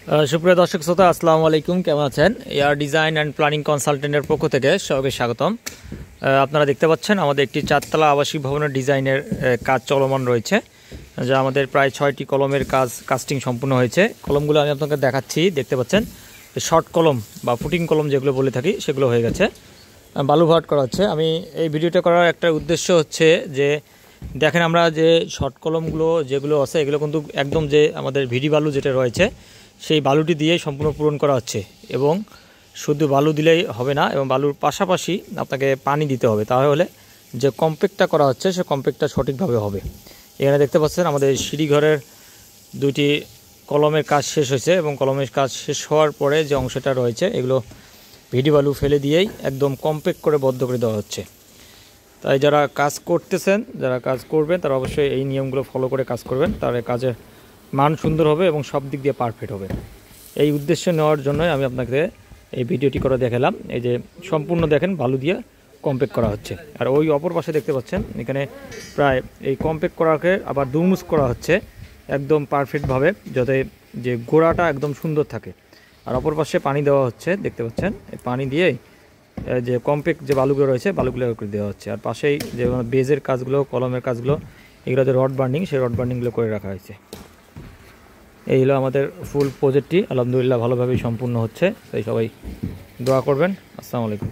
সুপ্রিয় দর্শক শ্রোতা, আসসালামু আলাইকুম। কেমন আছেন? এয়ার ডিজাইন অ্যান্ড প্ল্যানিং কনসালটেন্টের পক্ষ থেকে সবাইকে স্বাগতম। আপনারা দেখতে পাচ্ছেন আমাদের একটি চারতলা আবাসিক ভবনের ডিজাইনের কাজ চলমান রয়েছে, যা আমাদের প্রায় 6টি কলমের কাস্টিং সম্পূর্ণ হয়েছে। কলমগুলো আমি আপনাকে দেখাচ্ছি, দেখতে পাচ্ছেন শর্ট কলম বা ফুটিং কলম যেগুলো বলে থাকি সেগুলো হয়ে গেছে, বালু ভরাট করা হচ্ছে। আমি এই ভিডিওটা করার একটা উদ্দেশ্য হচ্ছে যে দেখেন, আমরা যে শর্ট কলমগুলো যেগুলো আছে এগুলো কিন্তু একদম যে আমাদের ভিডি বালু যেটা রয়েছে সেই বালুটি দিয়েই সম্পূর্ণ পূরণ করা হচ্ছে, এবং শুধু বালু দিলেই হবে না, এবং বালুর পাশাপাশি আপনাকে পানি দিতে হবে, তাহলে যে কম্প্যাক্টটা করা হচ্ছে সে কম্প্যাক্টটা সঠিকভাবে হবে। এখানে দেখতে পাচ্ছেন আমাদের সিঁড়িঘরের দুইটি কলমের কাজ শেষ হয়েছে, এবং কলমের কাজ শেষ হওয়ার পরে যে অংশটা রয়েছে এগুলো ভিডি বালু ফেলে দিয়েই একদম কম্প্যাক্ট করে বদ্ধ করে দেওয়া হচ্ছে। তাই যারা কাজ করতেছেন, যারা কাজ করবেন, তারা অবশ্যই এই নিয়মগুলো ফলো করে কাজ করবেন, তাহলে কাজের মান সুন্দর হবে এবং সব দিক দিয়ে পারফেক্ট হবে। এই উদ্দেশ্য নেওয়ার জন্যই আমি আপনাকে এই ভিডিওটি করে দেখালাম। এই যে সম্পূর্ণ দেখেন বালু দিয়ে কম্প্যাক্ট করা হচ্ছে, আর ওই অপর পাশে দেখতে পাচ্ছেন এখানে প্রায় এই কম্প্যাক্ট করাকে আবার দুমুস করা হচ্ছে একদম পারফেক্টভাবে, যাতে যে গোড়াটা একদম সুন্দর থাকে। আর অপর পাশে পানি দেওয়া হচ্ছে, দেখতে পাচ্ছেন এই পানি দিয়েই যে কম্প্যাক্ট যে বালুগুলো রয়েছে বালুগুলো করে দেওয়া হচ্ছে। আর পাশেই যে বেজের কাজগুলো, কলমের কাজগুলো, এগুলো যে রড বার্নিং, সেই রড বার্নিংগুলো করে রাখা হয়েছে। এই হলো আমাদের ফুল প্রজেক্টটি, আলহামদুলিল্লাহ ভালোভাবেই সম্পূর্ণ হচ্ছে। তাই সবাই দোয়া করবেন। আসসালামু আলাইকুম।